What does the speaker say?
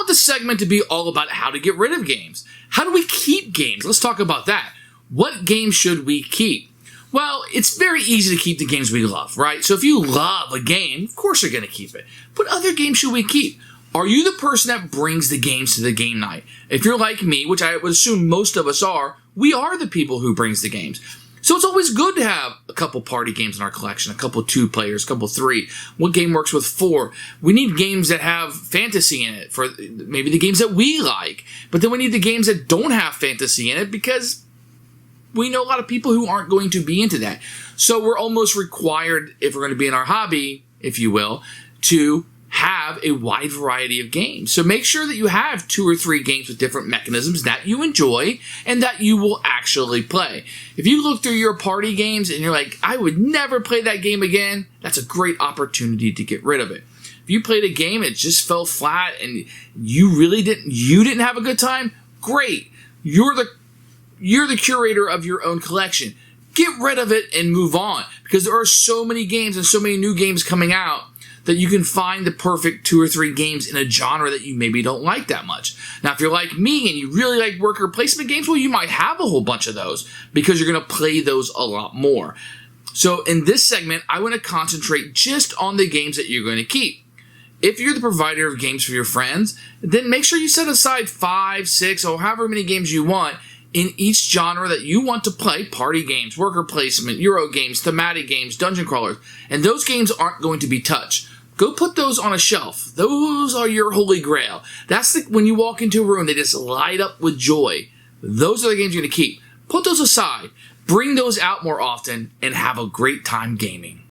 the segment to be all about how to get rid of games. How do we keep games? Let's talk about that. What games should we keep? Well, it's very easy to keep the games we love, right? So if you love a game, of course you're going to keep it. What other games should we keep? Are you the person that brings the games to the game night? If you're like me, which I would assume most of us are, we are the people who brings the games. So it's always good to have a couple party games in our collection, a couple 2 players, a couple 3. What game works with 4? We need games that have fantasy in it for maybe the games that we like. But then we need the games that don't have fantasy in it because we know a lot of people who aren't going to be into that. So we're almost required, if we're going to be in our hobby, if you will, to have a wide variety of games. So make sure that you have 2 or 3 games with different mechanisms that you enjoy and that you will actually play. If you look through your party games and you're like, I would never play that game again, that's a great opportunity to get rid of it. If you played a game and it just fell flat and you didn't have a good time, great. You're the curator of your own collection. Get rid of it and move on, because there are so many games and so many new games coming out that you can find the perfect 2 or 3 games in a genre that you maybe don't like that much. Now, if you're like me and you really like worker placement games, well, you might have a whole bunch of those because you're going to play those a lot more. So in this segment, I want to concentrate just on the games that you're going to keep. If you're the provider of games for your friends, then make sure you set aside 5, 6, or however many games you want in each genre that you want to play: party games, worker placement, Euro games, thematic games, dungeon crawlers. And those games aren't going to be touched. Go put those on a shelf. Those are your holy grail. That's when you walk into a room, they just light up with joy. Those are the games you're going to keep. Put those aside. Bring those out more often and have a great time gaming.